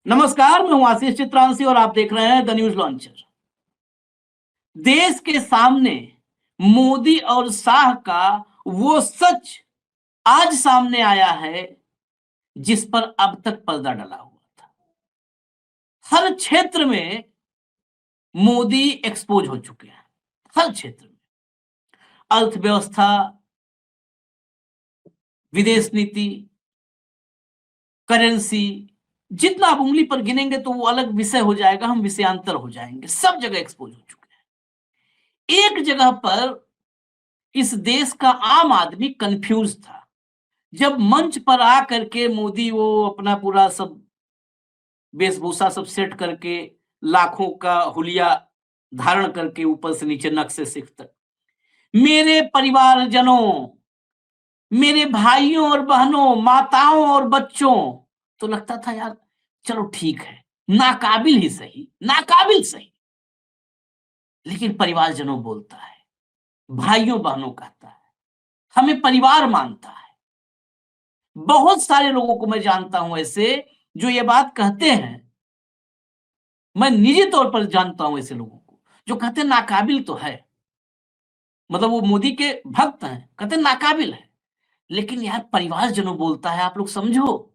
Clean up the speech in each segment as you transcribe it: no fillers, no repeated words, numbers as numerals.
नमस्कार, मैं हूं आशीष चित्रांशी और आप देख रहे हैं द न्यूज लॉन्चर। देश के सामने मोदी और शाह का वो सच आज सामने आया है जिस पर अब तक पर्दा डला हुआ था। हर क्षेत्र में मोदी एक्सपोज हो चुके हैं, हर क्षेत्र में। अर्थव्यवस्था, विदेश नीति, करेंसी, जितना आप उंगली पर गिनेंगे तो वो अलग विषय हो जाएगा, हम विषयांतर हो जाएंगे। सब जगह एक्सपोज हो चुके हैं। एक जगह पर इस देश का आम आदमी कंफ्यूज था। जब मंच पर आ करके मोदी वो अपना पूरा सब वेशभूषा सब सेट करके, लाखों का हुलिया धारण करके ऊपर से नीचे नक से सिर तक, मेरे परिवारजनों, मेरे भाइयों और बहनों, माताओं और बच्चों, तो लगता था यार चलो ठीक है, नाकाबिल ही सही, नाकाबिल सही, लेकिन परिवारजनों बोलता है, भाइयों बहनों कहता है, हमें परिवार मानता है। बहुत सारे लोगों को मैं जानता हूं ऐसे जो ये बात कहते हैं। मैं निजी तौर पर जानता हूं ऐसे लोगों को जो कहते हैं नाकाबिल तो है, मतलब वो मोदी के भक्त हैं, कहते हैं नाकाबिल है, लेकिन यार परिवारजनों बोलता है, आप लोग समझो,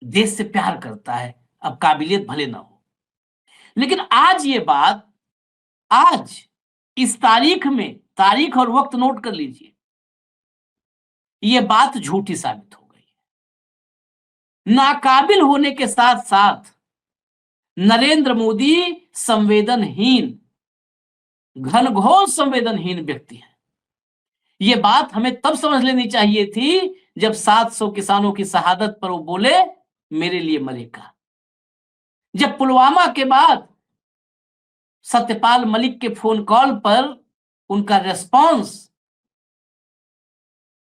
देश से प्यार करता है, अब काबिलियत भले ना हो। लेकिन आज ये बात, आज इस तारीख में, तारीख और वक्त नोट कर लीजिए, ये बात झूठी साबित हो गई। नाकाबिल होने के साथ साथ नरेंद्र मोदी संवेदनहीन, घनघोर संवेदनहीन व्यक्ति है। यह बात हमें तब समझ लेनी चाहिए थी जब 700 किसानों की शहादत पर वो बोले मेरे लिए मरेगा। जब पुलवामा के बाद सत्यपाल मलिक के फोन कॉल पर उनका रेस्पॉन्स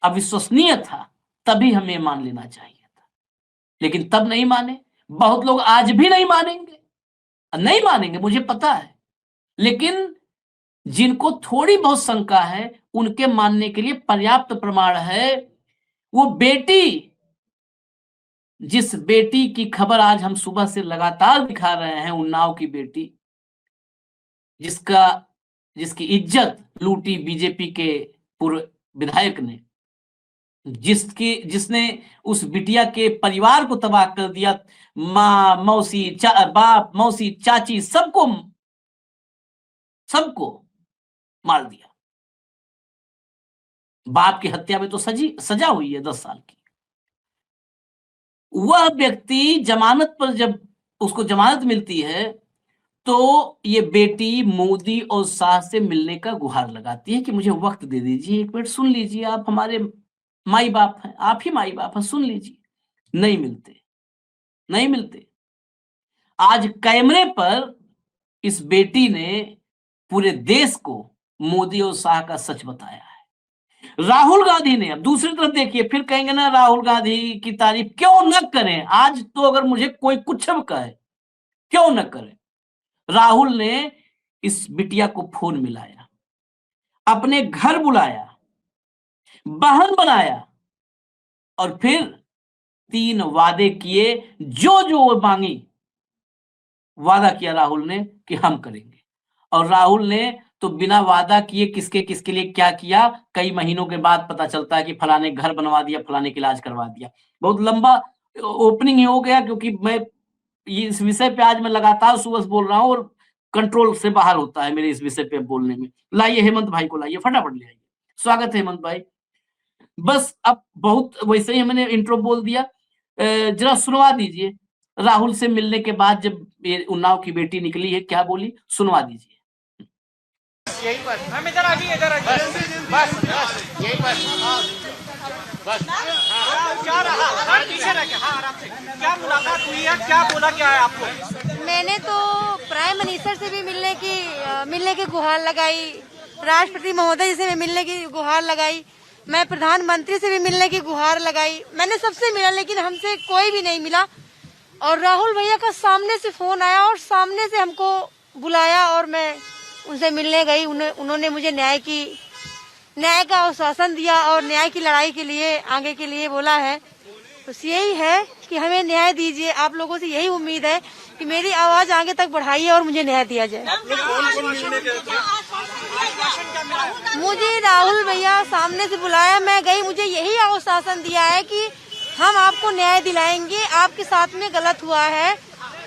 अविश्वसनीय था, तभी हमें मान लेना चाहिए था, लेकिन तब नहीं माने। बहुत लोग आज भी नहीं मानेंगे, नहीं मानेंगे, मुझे पता है, लेकिन जिनको थोड़ी बहुत शंका है उनके मानने के लिए पर्याप्त प्रमाण है। वो बेटी, जिस बेटी की खबर आज हम सुबह से लगातार दिखा रहे हैं, उन्नाव की बेटी, जिसकी इज्जत लूटी बीजेपी के पूर्व विधायक ने, जिसने उस बिटिया के परिवार को तबाह कर दिया, माँ, मौसी, बाप, मौसी, चाची, सबको मार दिया। बाप की हत्या में तो सजा हुई है 10 साल की। वह व्यक्ति जमानत पर, जब उसको जमानत मिलती है तो ये बेटी मोदी और शाह से मिलने का गुहार लगाती है कि मुझे वक्त दे दीजिए, एक मिनट सुन लीजिए, आप हमारे माई बाप हैं, आप ही माई बाप हैं, सुन लीजिए। नहीं मिलते, नहीं मिलते। आज कैमरे पर इस बेटी ने पूरे देश को मोदी और शाह का सच बताया है। राहुल गांधी ने, अब दूसरी तरफ देखिए, फिर कहेंगे ना राहुल गांधी की तारीफ क्यों न करें। आज तो अगर मुझे कोई कुछ भी कहे, क्यों न करें। राहुल ने इस बिटिया को फोन मिलाया, अपने घर बुलाया, बहन बनाया, और फिर 3 वादे किए, जो जो वो मांगी वादा किया राहुल ने कि हम करेंगे। और राहुल ने तो बिना वादा किए किसके किसके लिए क्या किया, कई महीनों के बाद पता चलता है कि फलाने घर बनवा दिया, फलाने का इलाज करवा दिया। बहुत लंबा ओपनिंग हो गया, क्योंकि मैं इस विषय पे आज मैं लगातार सुबह से बोल रहा हूं और कंट्रोल से बाहर होता है मेरे इस विषय पे बोलने में। लाइए हेमंत भाई को, लाइए, फटाफट ले आइए। स्वागत है हेमंत भाई। बस अब बहुत वैसे ही मैंने इंट्रो बोल दिया, जरा सुनवा दीजिए। राहुल से मिलने के बाद जब ये उन्नाव की बेटी निकली है, क्या बोली, सुनवा दीजिए। यही बस, हम इधर आ जाइए, इधर आ जाइए, बस यही बस क्या रहा, पीछे रह के, हाँ आराम से। क्या मुलाकात हुई है, क्या बोला क्या है आपको? मैंने तो प्राइम मिनिस्टर से भी मिलने की गुहार लगाई, राष्ट्रपति महोदय से भी मिलने की गुहार लगाई, मैं प्रधानमंत्री से भी मिलने की गुहार लगाई, मैंने सबसे मिला, लेकिन हमसे कोई भी नहीं मिला। और राहुल भैया का सामने से फोन आया और सामने से हमको बुलाया और मैं उनसे मिलने गई। उन्होंने मुझे न्याय का आश्वासन दिया और न्याय की लड़ाई के लिए, आगे के लिए बोला है। बस यही है कि हमें न्याय दीजिए। आप लोगों से यही उम्मीद है कि मेरी आवाज आगे तक बढ़ाइए और मुझे न्याय दिया जाए। मुझे राहुल भैया सामने से बुलाया, मैं गई, मुझे यही आश्वासन दिया है कि हम आपको न्याय दिलाएंगे, आपके साथ में गलत हुआ है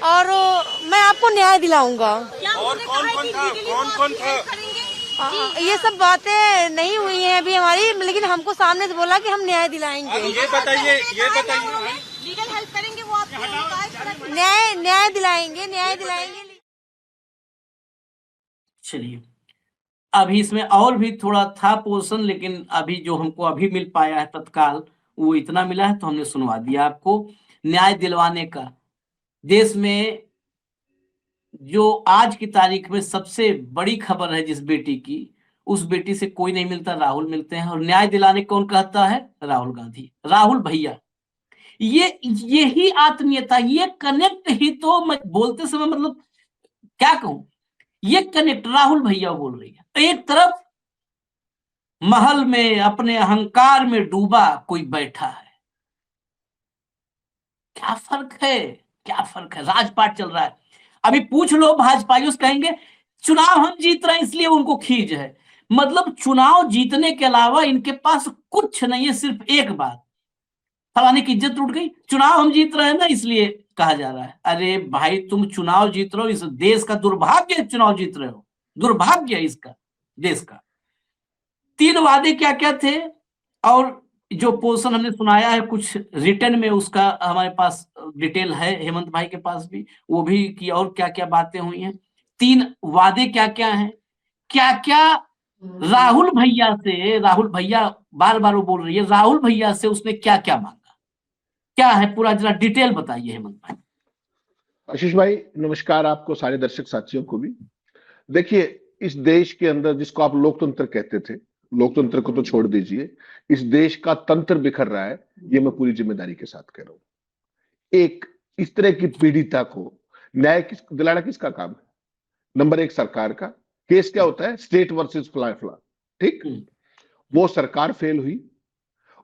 और मैं आपको न्याय दिलाऊंगा। कौन था? ये सब बातें नहीं हुई हैं अभी हमारी, लेकिन हमको सामने से बोला कि हम न्याय दिलाएंगे। ये बताइए लीगल हेल्प करेंगे वो आपको, न्याय दिलाएंगे। चलिए, अभी इसमें और भी थोड़ा था पोर्शन, लेकिन अभी जो हमको अभी मिल पाया है तत्काल वो इतना मिला है, तो हमने सुनवा दिया आपको। न्याय दिलवाने का देश में जो आज की तारीख में सबसे बड़ी खबर है जिस बेटी की, उस बेटी से कोई नहीं मिलता, राहुल मिलते हैं। और न्याय दिलाने कौन कहता है? राहुल गांधी, राहुल भैया। यही आत्मीयता, ये कनेक्ट ही तो मैं बोलते समय मतलब क्या कहूं, ये कनेक्ट राहुल भैया बोल रही है। एक तरफ महल में अपने अहंकार में डूबा कोई बैठा है, क्या फर्क है, क्या फर्क है? राजपाट चल रहा है। अभी पूछ लो भाजपाइयों से, कहेंगे चुनाव हम जीत रहे हैं इसलिए उनको खींच है। मतलब चुनाव जीतने के अलावा इनके पास कुछ नहीं है, सिर्फ एक बात, फलाने की इज्जत टूट गई, चुनाव हम जीत रहे हैं ना इसलिए कहा जा रहा है। अरे भाई, तुम चुनाव जीत रहे हो, इस देश का दुर्भाग्य, चुनाव जीत रहे हो, दुर्भाग्य है इसका, देश का। 3 वादे क्या क्या थे, और जो पोर्शन हमने सुनाया है कुछ रिटर्न में, उसका हमारे पास डिटेल है, हेमंत भाई के पास भी, वो भी कि और क्या क्या बातें हुई हैं। 3 वादे क्या क्या हैं, क्या क्या राहुल भैया से, राहुल भैया बार बार वो बोल रही है, राहुल भैया से उसने क्या क्या मांगा, क्या है पूरा जरा डिटेल बताइए हेमंत भाई। आशीष भाई नमस्कार, आपको सारे दर्शक साथियों को भी। देखिए, इस देश के अंदर जिसको आप लोकतंत्र कहते थे, लोकतंत्र को तो छोड़ दीजिए, इस देश का तंत्र बिखर रहा है, ये मैं पूरी जिम्मेदारी के साथ कह रहा हूं। एक इस तरह की पीड़िता को न्याय दिलाना किसका काम है? नंबर 1 सरकार का। केस क्या होता है? स्टेट वर्सेस फ्ला, ठीक। वो सरकार फेल हुई,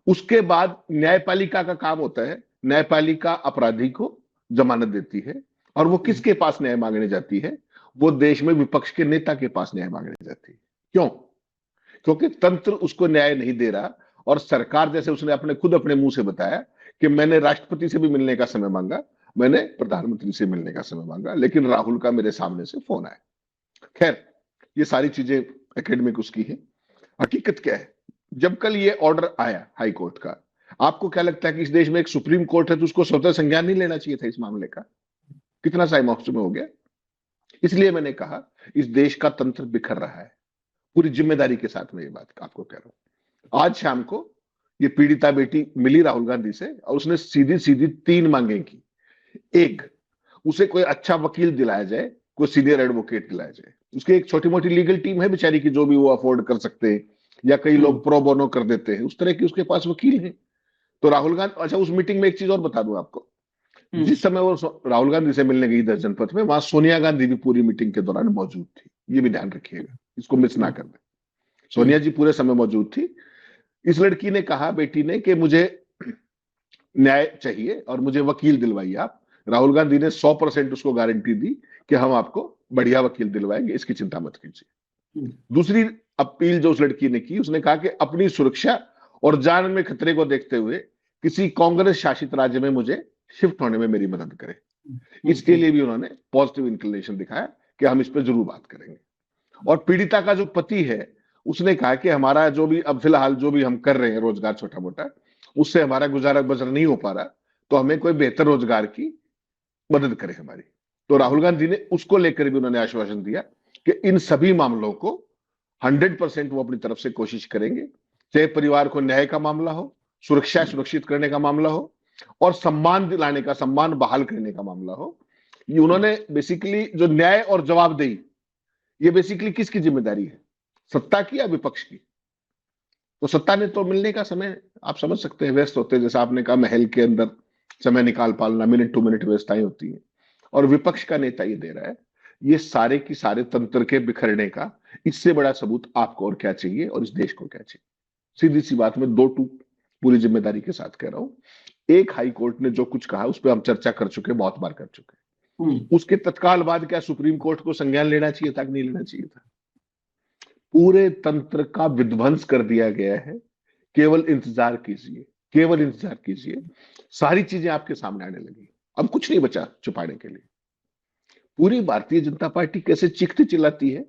उसके बाद न्यायपालिका का काम होता है, न्यायपालिका अपराधी को जमानत देती है, और वो किसके पास न्याय मांगने जाती है? वो देश में विपक्ष के नेता के पास न्याय मांगने जाती है। क्यों? क्योंकि तंत्र उसको न्याय नहीं दे रहा, और सरकार, जैसे उसने अपने मुंह से बताया कि मैंने राष्ट्रपति से भी मिलने का समय मांगा, मैंने प्रधानमंत्री से मिलने का समय मांगा, लेकिन राहुल का मेरे सामने से फोन आया। खैर, ये सारी चीजें एकेडमिक उसकी है। हकीकत क्या है? जब कल ये ऑर्डर आया हाई कोर्ट का, आपको क्या लगता है कि इस देश में एक सुप्रीम कोर्ट है तो उसको स्वतः संज्ञान नहीं लेना चाहिए था इस मामले का? कितना साइम ऑफ में हो गया। इसलिए मैंने कहा इस देश का तंत्र बिखर रहा है, पूरी जिम्मेदारी के साथ मैं ये बात आपको कह रहा हूं। आज शाम को ये पीड़िता बेटी मिली राहुल गांधी से, और उसने सीधी सीधी 3 मांगे की। एक, उसे कोई अच्छा वकील दिलाया जाए, कोई सीनियर एडवोकेट दिलाया जाए। उसकी एक छोटी मोटी लीगल टीम है बेचारी की, जो भी वो अफोर्ड कर सकते हैं, या कई लोग प्रो बोनो कर देते हैं, उस तरह की उसके पास वकील है। तो राहुल गांधी, अच्छा उस मीटिंग में एक चीज और बता दूं आपको, जिस समय वो राहुल गांधी से मिलने गई 10 जनपथ में, वहां सोनिया गांधी भी पूरी मीटिंग के दौरान मौजूद थी। ये भी ध्यान रखिएगा, इसको मिस ना कर दे। सोनिया जी पूरे समय मौजूद थी। इस लड़की ने कहा, बेटी ने, कि मुझे न्याय चाहिए और मुझे वकील दिलवाइए आप। राहुल गांधी ने 100% उसको गारंटी दी कि हम आपको बढ़िया वकील दिलवाएंगे, इसकी चिंता मत कीजिए। दूसरी अपील जो उस लड़की ने की, उसने कहा कि अपनी सुरक्षा और जान में खतरे को देखते हुए किसी कांग्रेस शासित राज्य में मुझे शिफ्ट होने में मेरी मदद करें। इसके लिए भी उन्होंने पॉजिटिव इंक्लिनेशन दिखाया कि हम इस पर जरूर बात करेंगे। और पीड़िता का जो पति है, उसने कहा कि हमारा जो भी अब फिलहाल जो भी हम कर रहे हैं रोजगार छोटा मोटा, उससे हमारा गुजारा बसर नहीं हो पा रहा, तो हमें कोई बेहतर रोजगार की मदद करे हमारी। तो राहुल गांधी ने उसको लेकर भी उन्होंने आश्वासन दिया कि इन सभी मामलों को 100% वो अपनी तरफ से कोशिश करेंगे, चाहे परिवार को न्याय का मामला हो, सुरक्षा सुरक्षित करने का मामला हो, और सम्मान दिलाने का, सम्मान बहाल करने का मामला हो। ये उन्होंने बेसिकली जो न्याय और जवाबदेही, ये बेसिकली किसकी जिम्मेदारी है? सत्ता की या विपक्ष की? तो सत्ता ने तो मिलने का समय आप समझ सकते हैं व्यस्त होते हैं, जैसा आपने कहा महल के अंदर समय निकाल पालना, मिनट टू मिनट व्यवस्थाएं होती है, और विपक्ष का नेता ये दे रहा है। ये सारे की सारे तंत्र के बिखरने का इससे बड़ा सबूत आपको और क्या चाहिए, और इस देश को क्या चाहिए? सीधी सी बात में 2 टूक पूरी जिम्मेदारी के साथ कह रहा हूं। एक हाई कोर्ट ने जो कुछ कहा उस पर हम चर्चा कर चुके, बहुत बार कर चुके। उसके तत्काल बाद क्या सुप्रीम कोर्ट को संज्ञान लेना चाहिए था कि नहीं लेना चाहिए था? पूरे तंत्र का विध्वंस कर दिया गया है। केवल इंतजार कीजिए, केवल इंतजार कीजिए, सारी चीजें आपके सामने आने लगी। अब कुछ नहीं बचा छुपाने के लिए। पूरी भारतीय जनता पार्टी कैसे चीखती चिल्लाती है।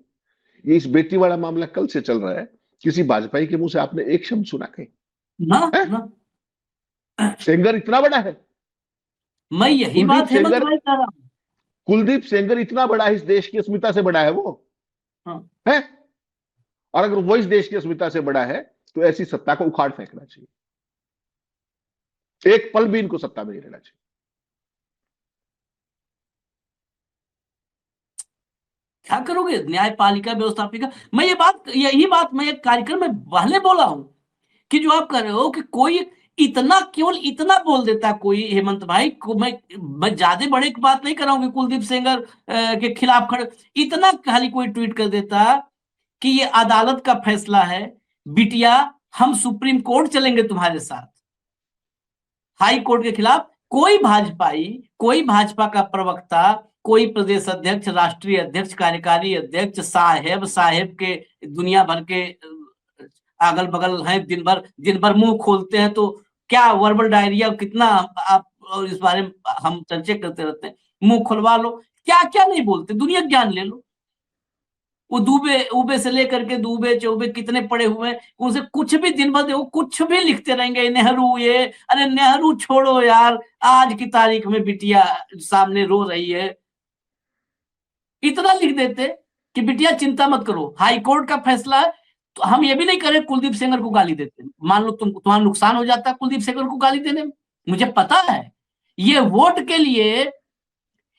ये इस बेटी वाला मामला कल से चल रहा है, किसी भाजपाई के मुंह से आपने एक शब्द सुना कहीं? ना। सेंगर इतना बड़ा है, मैं यही बात हेमंत भाई कह रहा हूं। कुलदीप सेंगर इतना बड़ा है, इस देश की अस्मिता से बड़ा है वो, है। और अगर वो इस देश की अस्मिता से बड़ा है तो ऐसी सत्ता को उखाड़ फेंकना चाहिए। एक पल भी इनको सत्ता में नहीं रहना चाहिए। क्या करोगे न्यायपालिका व्यवस्थापिका? मैं यही बात मैं एक कार्यक्रम में पहले बोला हूं कि जो आप कर रहे हो कि कोई इतना केवल इतना बोल देता कोई, हेमंत भाई को मैं ज्यादा बड़े की बात नहीं कर रहा हूं कि कुलदीप सेंगर के खिलाफ खड़े, इतना खाली कोई ट्वीट कर देता कि ये अदालत का फैसला है, बिटिया हम सुप्रीम कोर्ट चलेंगे तुम्हारे साथ। हाई कोर्ट के खिलाफ कोई भाजपाई, कोई भाजपा का प्रवक्ता, कोई प्रदेश अध्यक्ष, राष्ट्रीय अध्यक्ष, कार्यकारी अध्यक्ष, साहेब के दुनिया भर के अगल बगल हैं, दिन भर मुंह खोलते हैं तो क्या वर्बल डायरिया कितना आप इस बारे में हम चर्चा करते रहते हैं। मुंह खुलवा लो, क्या क्या नहीं बोलते, दुनिया ज्ञान ले लो। वो उबे से लेकर के दूबे चौबे कितने पड़े हुए हैं, उनसे कुछ भी दिन भर देखो कुछ भी लिखते रहेंगे। नेहरू ये, अरे नेहरू छोड़ो यार, आज की तारीख में बिटिया सामने रो रही है, इतना लिख देते कि बिटिया चिंता मत करो, हाई कोर्ट का फैसला है। तो हम ये भी नहीं करें कुलदीप सेंगर को गाली देते, मान लो तुम्हारा नुकसान हो जाता है कुलदीप सेंगर को गाली देने में। मुझे पता है ये वोट के लिए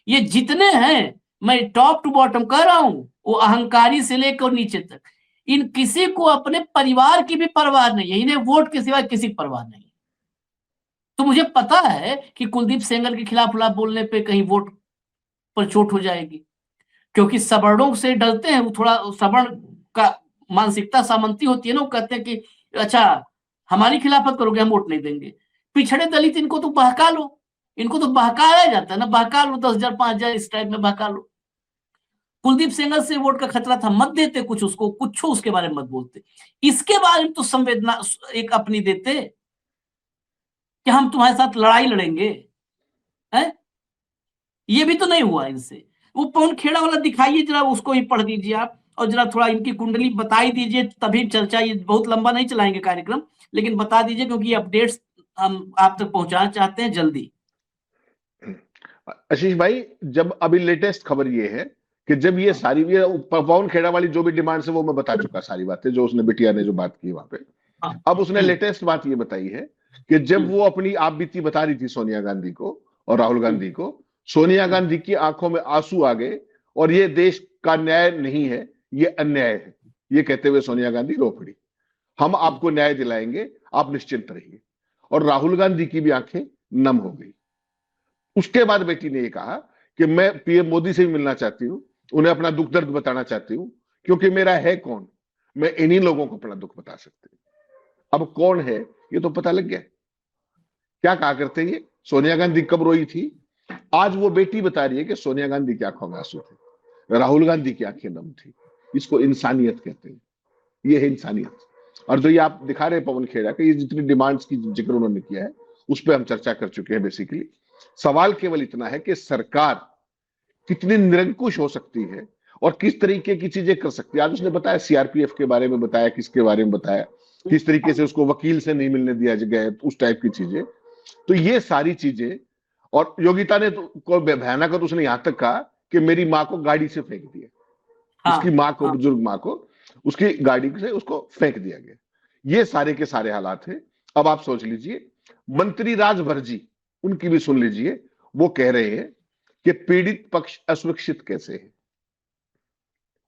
ये जितने हैं, मैं टॉप टू बॉटम कह रहा हूं, वो अहंकारी से लेकर नीचे तक, इन किसी को अपने परिवार की भी परवाह नहीं है, इन्हें वोट के सिवा किसी की परवाह नहीं। तो मुझे पता है कि कुलदीप सेंगर के खिलाफ बोलने पे कहीं वोट पर चोट हो जाएगी, क्योंकि सवर्णों से डरते हैं। वो थोड़ा सवर्ण का मानसिकता सामंती होती है ना, वो कहते हैं कि अच्छा हमारी खिलाफत करोगे हम वोट नहीं देंगे। पिछड़े दलित इनको तो बहका लो, इनको तो बहकाया जाता है ना, बहका लो 10,000 5,000 इस टाइप में बहका लो। कुलदीप सेंगर से वोट का खतरा था, मत देते कुछ उसको, कुछ उसके बारे में मत बोलते। इसके बारे में तो संवेदना एक अपनी देते कि हम तुम्हारे साथ लड़ाई लड़ेंगे, है? ये भी तो नहीं हुआ इनसे। वो पवन खेड़ा वाला दिखाइए जरा, उसको ही पढ़ दीजिए आप, और जरा थोड़ा इनकी कुंडली बताई दीजिए, तभी चर्चा, ये बहुत लंबा नहीं चलाएंगे कार्यक्रम, लेकिन बता दीजिए क्योंकि अपडेट्स हम आप तक पहुंचाना चाहते हैं जल्दी। आशीष भाई, जब अभी लेटेस्ट खबर ये है कि जब ये सारी पवन खेड़ा वाली जो भी डिमांड है वो मैं बता चुका, सारी बातें जो उसने बिटिया ने जो बात की वहां पे। अब उसने लेटेस्ट बात ये बताई है कि जब वो अपनी आप बीती बता रही थी सोनिया गांधी को और राहुल गांधी को, सोनिया गांधी की आंखों में आंसू आ गए और ये देश का न्याय नहीं है, ये अन्याय है, ये कहते हुए सोनिया गांधी रो पड़ी। हम आपको न्याय दिलाएंगे, आप निश्चिंत रहिए। और राहुल गांधी की भी आंखें नम हो गई। उसके बाद बेटी ने ये कहा कि मैं पीएम मोदी से भी मिलना चाहती हूँ, उन्हें अपना दुख दर्द बताना चाहती हूँ, क्योंकि मेरा है कौन, मैं इन्हीं लोगों को अपना दुख बता सकती हूँ। अब कौन है ये तो पता लग गया। क्या कहा करते ये, सोनिया गांधी कब रोई थी, आज वो बेटी बता रही है कि सोनिया गांधी की आंखों में आंसू थे, राहुल गांधी की आंखें नम थी। इसको इंसानियत कहते हैं, ये है इंसानियत। और जो ये आप दिखा रहे हैं पवन खेड़ा के, ये जितनी डिमांड्स की जिक्र उन्होंने किया है उस पर हम चर्चा कर चुके हैं। बेसिकली सवाल केवल इतना है कि सरकार कितनी निरंकुश हो सकती है और किस तरीके की चीजें कर सकती है। आज उसने बताया सीआरपीएफ के बारे में बताया, किसके बारे में बताया, किस तरीके से उसको वकील से नहीं मिलने दिया गया, उस टाइप की चीजें। तो ये सारी चीजें, और योगिता ने को भयानक तो उसने यहां तक कहा कि मेरी माँ को गाड़ी से फेंक दिया, उसकी माँ को, बुजुर्ग माँ को उसकी गाड़ी से उसको फेंक दिया गया। ये सारे के सारे हालात हैं। अब आप सोच लीजिए, मंत्री राजभर जी, उनकी भी सुन लीजिए, वो कह रहे हैं कि पीड़ित पक्ष असुरक्षित कैसे है।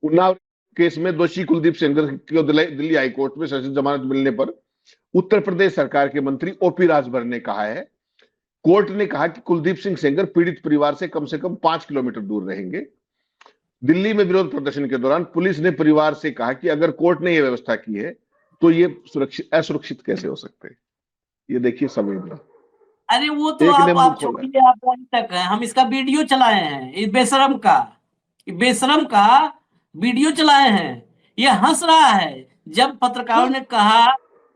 उन्नाव केस में दोषी कुलदीप सेंगर को दिल्ली हाईकोर्ट में सशर्त जमानत मिलने पर उत्तर प्रदेश सरकार के मंत्री ओपी राजभर ने कहा है, कोर्ट ने कहा कि कुलदीप सिंह सेंगर पीड़ित परिवार से कम 5 किलोमीटर दूर रहेंगे। दिल्ली में विरोध प्रदर्शन के दौरान पुलिस ने परिवार से कहा कि अगर कोर्ट ने यह व्यवस्था की है तो ये असुरक्षित कैसे हो सकते हैं। ये देखिए संवेदना। अरे वो तो एक ने मुंह आप खोला। छोड़िए, आप वहीं तक है, हम इसका वीडियो चलाए हैं, इस बेशरम का वीडियो चलाए हैं। ये हंस रहा है जब पत्रकारों ने कहा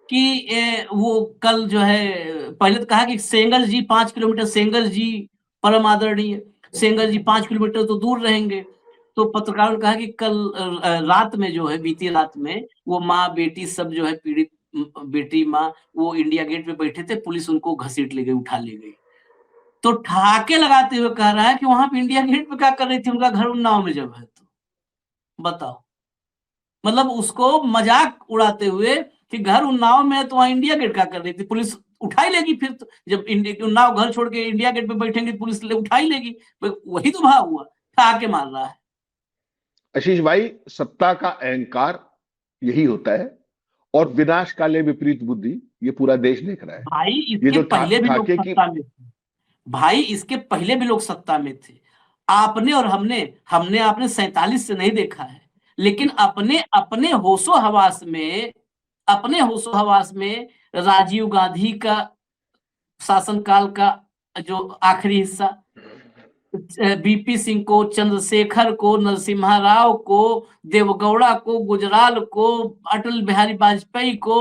कि वो कल जो है, पहले तो कहा कि सेंगर जी 5 किलोमीटर, सेंगर जी परम आदरणीय, सेंगर जी 5 किलोमीटर तो दूर रहेंगे। तो पत्रकारों ने कहा कि कल रात में जो है, बीती रात में वो माँ बेटी सब जो है, पीड़ित बेटी माँ, वो इंडिया गेट पे बैठे थे, पुलिस उनको घसीट ले गई, उठा ले गई। तो ठहाके लगाते हुए कह रहा है कि वहां पे इंडिया गेट पे क्या कर रही थी, उनका घर उन्नाव में जब है तो बताओ। मतलब उसको मजाक उड़ाते हुए कि घर उन्नाव में है तो वहां इंडिया गेट क्या कर रही थी, पुलिस उठा ही लेगी फिर तो, जब उन्नाव घर छोड़ के इंडिया गेट पे बैठेंगे पुलिस उठा ही लेगी। वही तो भाव हुआ, ठहाके मार रहा है। आशीष भाई, सत्ता का अहंकार यही होता है, और विनाश काले विपरीत बुद्धि ये पूरा देश देख रहा है। भाई ये इसके जो पहले भी लोग ठाके की, सत्ता में थे, भाई इसके पहले भी लोग सत्ता में थे। आपने और हमने हमने आपने 47 से नहीं देखा है, लेकिन अपने अपने होशो हवास में, अपने होशो हवास में राजीव गांधी का शासनकाल का जो आखिरी हिस्सा, बीपी सिंह को, चंद्रशेखर को, नरसिम्हा राव को, देवगौड़ा को, गुजराल को, अटल बिहारी वाजपेयी को,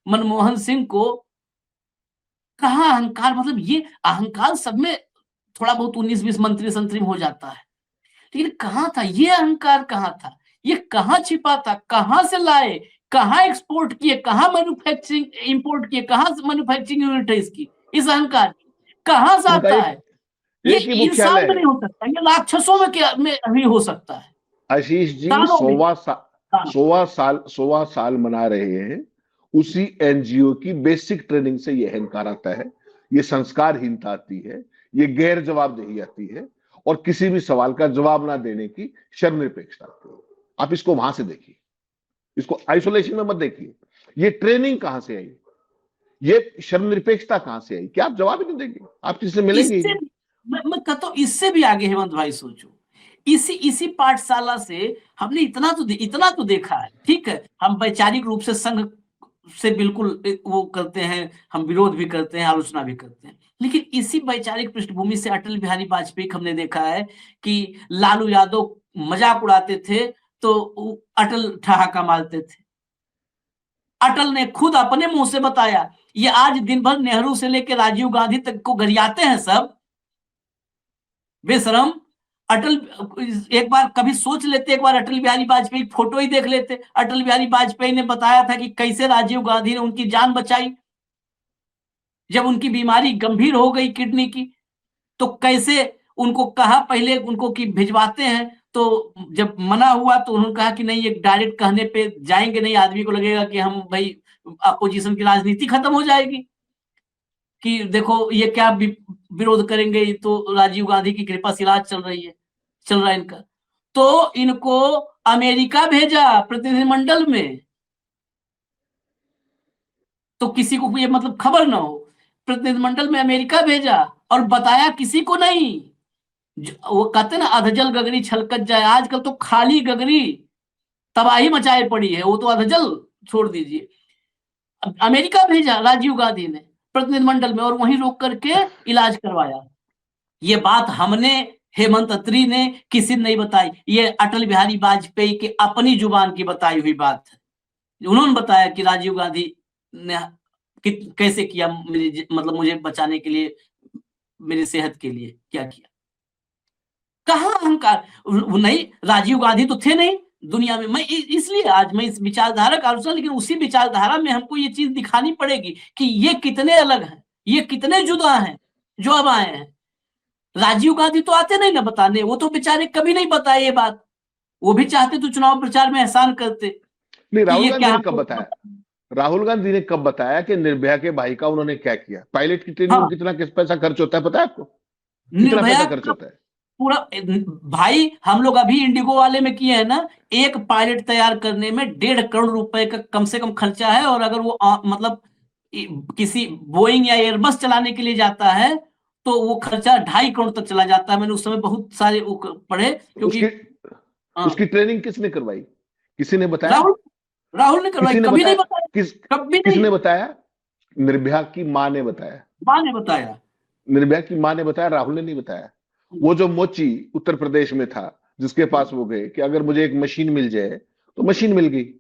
मनमोहन सिंह को, कहाँ अहंकार, मतलब ये अहंकार सब में थोड़ा बहुत 19-20 मंत्री संतरी में हो जाता है, लेकिन कहाँ था ये अहंकार, कहाँ था ये, कहाँ छिपा था, कहाँ से लाए, कहाँ एक्सपोर्ट किए, कहाँ मैन्युफैक्चरिंग इंपोर्ट किए, कहाँ मैन्युफैक्चरिंग यूनिट है इसकी, इस अहंकार की, कहाँ से इनका आता है? ये एक ही इंसान मुख्यालय में है। नहीं हो सकता, ये राक्षसों में क्या में भी हो सकता है। आशीष जी, दानों में, 16 साल मना रहे हैं, उसी एनजीओ की बेसिक ट्रेनिंग से ये अहंकार आता है, ये संस्कारहीनता आती है, ये गैर जवाबदेही आती है, और किसी भी सवाल का जवाब ना देने की शर्मनिरपेक्षता आती है। आप इसको वहां से देखिए, इसको आइसोलेशन में मत देखिए। ये ट्रेनिंग कहां से आई, ये शर्मनिरपेक्षता कहां से आई कि आप जवाब ही नहीं देंगे, आप किससे मिलेंगे ही इससे नहीं। मैं कहता हूँ इससे भी आगे हेमंत भाई सोचो, इसी इसी पाठशाला से हमने इतना तो देखा है। ठीक है, हम वैचारिक रूप से संघ से बिल्कुल वो करते हैं, हम विरोध भी करते हैं, आलोचना भी करते हैं, लेकिन इसी वैचारिक पृष्ठभूमि से अटल बिहारी वाजपेयी को हमने देखा है कि लालू यादव मजाक उड़ाते थे तो अटल ठहाका मारते थे। अटल ने खुद अपने मुंह से बताया, ये आज दिन भर नेहरू से लेकर राजीव गांधी तक को गरियाते हैं सब बेशरम। अटल, एक बार कभी सोच लेते, एक बार अटल बिहारी वाजपेयी फोटो ही देख लेते। अटल बिहारी वाजपेयी ने बताया था कि कैसे राजीव गांधी ने उनकी जान बचाई जब उनकी बीमारी गंभीर हो गई किडनी की, तो कैसे उनको कहा पहले उनको कि भिजवाते हैं, तो जब मना हुआ तो उन्होंने कहा कि नहीं, ये डायरेक्ट कहने पे जाएंगे नहीं, आदमी को लगेगा कि हम भाई अपोजिशन की राजनीति खत्म हो जाएगी कि देखो ये क्या विरोध करेंगे, ये तो राजीव गांधी की कृपा से इलाज चल रहा है इनका। तो इनको अमेरिका भेजा प्रतिनिधिमंडल में, तो किसी को ये मतलब खबर ना हो, प्रतिनिधिमंडल में अमेरिका भेजा और बताया किसी को नहीं। वो कहते ना, अधजल गगरी छलकत जाए, आजकल तो खाली गगरी तबाही मचाए पड़ी है, वो तो अधजल छोड़ दीजिए। अमेरिका भेजा राजीव गांधी ने प्रतिनिधिमंडल में, और वहीं रोक करके इलाज करवाया। ये बात हमने, हेमंत अत्री ने, किसी ने नहीं बताई, ये अटल बिहारी वाजपेयी के अपनी जुबान की बताई हुई बात है। उन्होंने बताया कि राजीव गांधी ने कैसे किया, मतलब मुझे बचाने के लिए, मेरी सेहत के लिए क्या किया। कहाँ अहंकार, नहीं राजीव गांधी तो थे नहीं दुनिया में। मैं इसलिए आज मैं इस विचारधारा का आलोचना, लेकिन उसी विचारधारा में हमको ये चीज दिखानी पड़ेगी कि ये कितने अलग हैं, ये कितने जुदा हैं जो अब आए हैं। राजीव गांधी तो आते नहीं ना बताने, वो तो बेचारे कभी नहीं बताए ये बात, वो भी चाहते तो चुनाव प्रचार में एहसान करते। नहीं, राहुल ये गांधी क्या ने कब बताया, राहुल गांधी ने कब बताया कि निर्भया के भाई का उन्होंने क्या किया? पायलट की ट्रेनिंग में कितना पैसा खर्च होता है पता है आपको? कितना पैसा निर्भया खर्च होता है? पूरा, भाई हम लोग अभी इंडिगो वाले में किए हैं ना, एक पायलट तैयार करने में 1.5 करोड़ रुपए का कम से कम खर्चा है, और अगर वो मतलब किसी बोइंग या एयरबस चलाने के लिए जाता है तो वो खर्चा 2.5 करोड़ तक चला जाता है। मैंने उस समय बहुत सारे पढ़े, क्योंकि उसकी ट्रेनिंग किसने करवाई? किसी ने बताया? राहुल ने करवाई, किसी ने कभी नहीं बताया? बताया, कभी किसने नहीं। बताया? निर्भया की मां ने बताया। मां ने बताया। निर्भया की मां ने बताया, राहुल ने नहीं बताया। वो जो मोची उत्तर प्रदेश में था, जिसके पास वो गए कि अगर मुझे एक मशीन मिल जाए, तो मशीन मिल गई।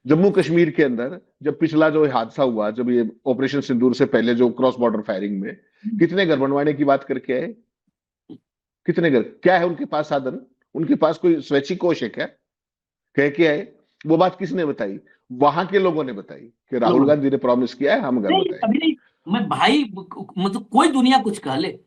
जम्मू कश्मीर के अंदर जब पिछला जो हादसा हुआ, जब ये ऑपरेशन सिंदूर से पहले जो क्रॉस बॉर्डर फायरिंग में, कितने घर बनवाने की बात करके आए? कितने घर? क्या है उनके पास साधन? उनके पास कोई स्वैच्छिक कोष है क्या? कह के आए। वो बात किसने बताई? वहां के लोगों ने बताई कि राहुल गांधी ने प्रॉमिस किया है, हम घर नहीं, बताएंगे। कभी नहीं। मैं भाई, मतलब कोई दुनिया कुछ कह ले,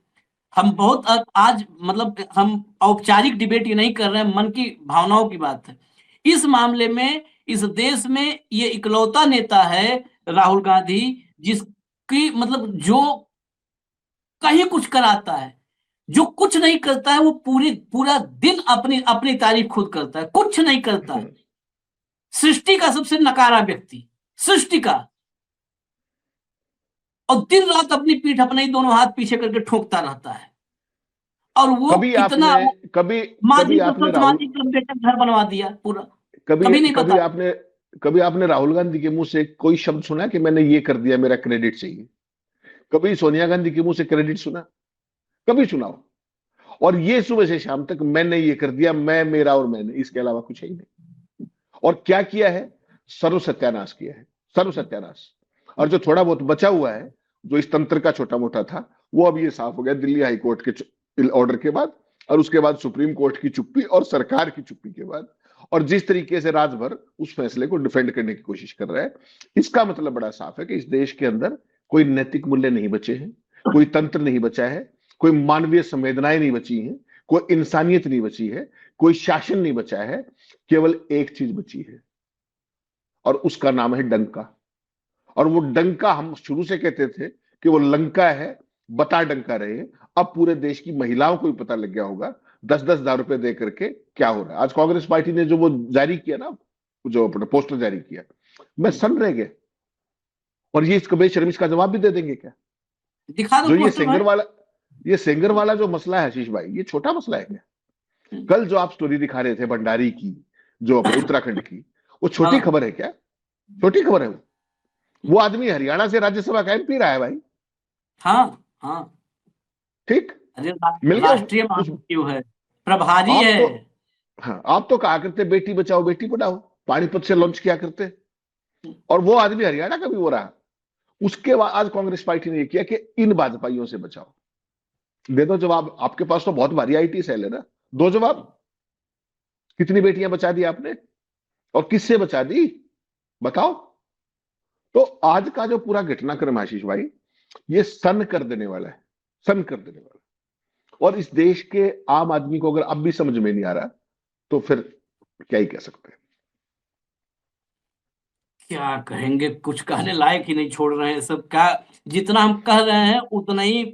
हम बहुत आज मतलब हम औपचारिक डिबेट ये नहीं कर रहे हैं, मन की भावनाओं की बात है। इस मामले में इस देश में ये इकलौता नेता है राहुल गांधी, जिसकी मतलब जो कहीं कुछ कराता है, जो कुछ नहीं करता है वो पूरा दिन अपनी अपनी तारीफ खुद करता है, कुछ नहीं करता है। सृष्टि का सबसे नकारा व्यक्ति, सृष्टि का, और दिन रात अपनी पीठ अपने ही दोनों हाथ पीछे करके ठोकता रहता है। और वो कभी कितना आपने कभी माँ कभी जी को आपने सच माँ राहुल जी का बेटा घर बनवा दिया पूरा, कभी कभी नहीं कभी बता। आपने कभी आपने राहुल गांधी के मुंह से कोई शब्द सुना कि मैंने ये कर दिया, मेरा क्रेडिट चाहिए? कभी सोनिया गांधी के मुंह से क्रेडिट सुना? कभी सुनाओ? और ये सुबह से शाम तक मैंने ये कर दिया, मैं, मेरा और मैंने, इसके अलावा कुछ है ही नहीं। और क्या किया है? सर्व सत्यानाश किया है, सर्व सत्यानाश। और जो थोड़ा बहुत बचा हुआ है, जो इस तंत्र का छोटा मोटा था, वो अब ये साफ हो गया दिल्ली हाई कोर्ट के ऑर्डर के बाद, और उसके बाद सुप्रीम कोर्ट की चुप्पी और सरकार की चुप्पी के बाद, और जिस तरीके से राजभर उस फैसले को डिफेंड करने की कोशिश कर रहा है, इसका मतलब बड़ा साफ है कि इस देश के अंदर कोई नैतिक मूल्य नहीं बचे हैं, कोई तंत्र नहीं बचा है, कोई मानवीय संवेदनाएं नहीं बची हैं, कोई इंसानियत नहीं बची है, कोई शासन नहीं बचा है। केवल एक चीज बची है, और उसका नाम है डंका। और वो डंका हम शुरू से कहते थे कि वो लंका है, बता डंका रहे। अब पूरे देश की महिलाओं को भी पता लग गया होगा 10-10 हजार रुपए दे करके क्या हो रहा है। आज कांग्रेस पार्टी ने जो वो जारी किया ना, जो पोस्टर जारी किया, मैं सन रह गया। और ये इसको बेशर्मी इसका जवाब भी दे देंगे क्या? दिखा दो जो पोस्टर भाई। ये सेंगर वाला जो मसला है आशीष भाई, ये छोटा मसला है क्या? कल जो आप स्टोरी दिखा रहे थे भंडारी की, जो अपने उत्तराखंड की, वो छोटी हाँ। खबर है क्या? छोटी खबर है वो आदमी हरियाणा से राज्यसभा का एमपी रहा है भाई। हाँ हाँ। ठीक, अरे मिल गया राष्ट्रीय उस महासचिव है, प्रभारी आप है। तो हाँ, आप तो कहा करते बेटी बचाओ बेटी पढ़ाओ, पानीपत से लॉन्च किया करते, और वो आदमी हरियाणा का भी हो रहा। उसके बाद आज कांग्रेस पार्टी ने ये किया कि इन भाजपाइयों से बचाओ। दे दो जवाब, आपके पास तो बहुत भारी आईटी सेल है ना, दो जवाब। कितनी बेटियां बचा दी आपने, और किससे बचा दी, बताओ। तो आज का जो पूरा घटनाक्रम आशीष भाई, ये सन कर देने वाला है, सन कर देने वाला है। और इस देश के आम आदमी को अगर अब भी समझ में नहीं आ रहा, तो फिर क्या ही कह सकते हैं। क्या कहेंगे, कुछ कहने लायक ही नहीं छोड़ रहे हैं सब। क्या जितना हम कह रहे हैं उतना ही,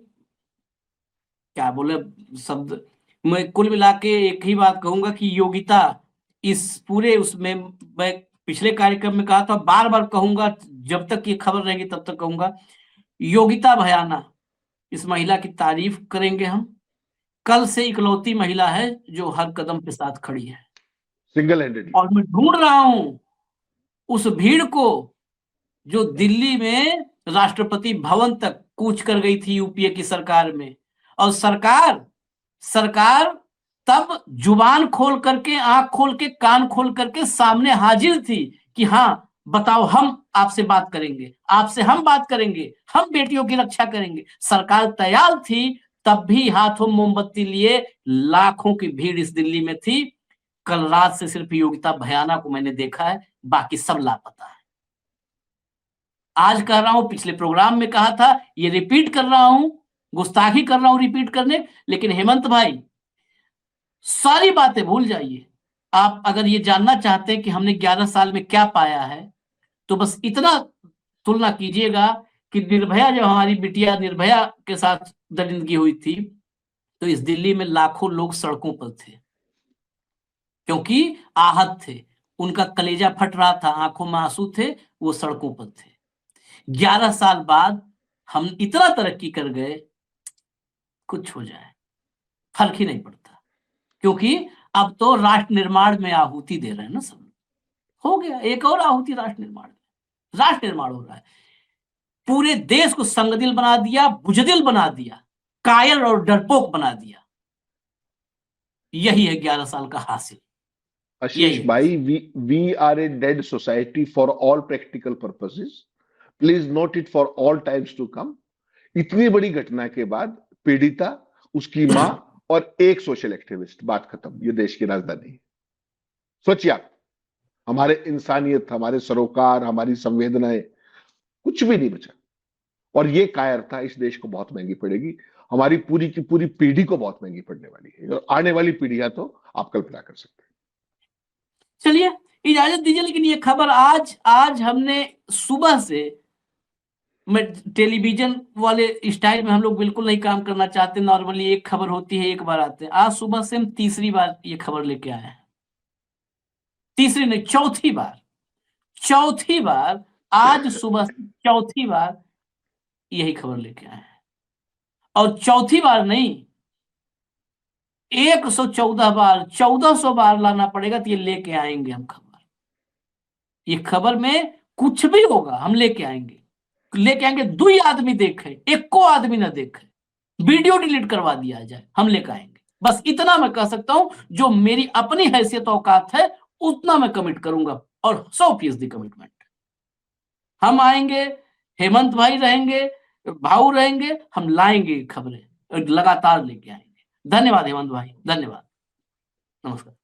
क्या बोले शब्द। मैं कुल मिला के एक ही बात कहूंगा कि योगिता इस पूरे उसमें, मैं पिछले कार्यक्रम में कहा था, बार बार कहूंगा, जब तक ये खबर रहेगी तब तक कहूंगा, योगिता भयाना, इस महिला की तारीफ करेंगे हम। कल से इकलौती महिला है जो हर कदम पे साथ खड़ी है। Single handedly. और मैं ढूंढ रहा हूं उस भीड़ को जो दिल्ली में राष्ट्रपति भवन तक कूच कर गई थी यूपीए की सरकार में। और सरकार तब जुबान खोल करके, आंख खोल के, कान खोल करके सामने हाजिर थी कि हाँ बताओ, हम आपसे बात करेंगे, आपसे हम बात करेंगे, हम बेटियों की रक्षा करेंगे। सरकार तैयार थी, तब भी हाथों मोमबत्ती लिए लाखों की भीड़ इस दिल्ली में थी। कल रात से सिर्फ योगिता भयाना को मैंने देखा है, बाकी सब लापता है। आज कह रहा हूं, पिछले प्रोग्राम में कहा था, ये रिपीट कर रहा हूं, गुस्ताखी कर रहा हूं रिपीट करने। लेकिन हेमंत भाई, सारी बातें भूल जाइए। आप अगर ये जानना चाहते हैं कि हमने 11 साल में क्या पाया है, तो बस इतना तुलना कीजिएगा कि निर्भया, जब हमारी बिटिया निर्भया के साथ दरिंदगी हुई थी, तो इस दिल्ली में लाखों लोग सड़कों पर थे, क्योंकि आहत थे, उनका कलेजा फट रहा था, आंखों में आंसू थे, वो सड़कों पर थे। 11 साल बाद हम इतना तरक्की कर गए, कुछ हो जाए फर्क ही नहीं पड़ता, क्योंकि अब तो राष्ट्र निर्माण में आहुति दे रहे हैं ना सब। हो गया एक और आहुति राष्ट्र निर्माण में, राष्ट्र निर्माण हो रहा है। पूरे देश को संगदिल बना दिया, बुजदिल बना दिया, कायर और डरपोक बना दिया। यही है 11 साल का हासिल। आशीष भाई, we are a dead society for all practical purposes, please note it for all times to come. इतनी बड़ी घटना के बाद पीड़िता, उसकी मां और एक सोशल एक्टिविस्ट, बात खत्म। ये देश की राजधानी है। सोचिए आप, हमारे इंसानियत, हमारे सरोकार, हमारी संवेदनाएं, कुछ भी नहीं बचा। और ये कायरता इस देश को बहुत महंगी पड़ेगी, हमारी पूरी की पूरी पीढ़ी को बहुत महंगी पड़ने वाली है। और आने वाली पीढ़ियां तो आप कल्पना कर सकते हैं। चलिए इजाजत दीजिए, लेकिन ये खबर आज हमने सुबह से, मैं टेलीविजन वाले स्टाइल में हम लोग बिल्कुल नहीं काम करना चाहते। नॉर्मली एक खबर होती है, एक बार आते हैं। आज सुबह से हम तीसरी बार ये खबर लेके आए हैं। तीसरी नहीं, चौथी बार आज सुबह से चौथी बार यही खबर लेके आए हैं। और चौथी बार नहीं, 114 बार, 1400 बार लाना पड़ेगा तो ये लेके आएंगे हम खबर। ये खबर में कुछ भी होगा हम लेके आएंगे। दुई आदमी देखे, एको आदमी ना देखे, वीडियो डिलीट करवा दिया जाए, हम लेके आएंगे। बस इतना मैं कह सकता हूं, जो मेरी अपनी हैसियत औकात है उतना मैं कमिट करूंगा, और 100% कमिटमेंट। हम आएंगे, हेमंत भाई रहेंगे, भाऊ रहेंगे, हम लाएंगे खबरें, लगातार लेके आएंगे। धन्यवाद हेमंत भाई, धन्यवाद, नमस्कार।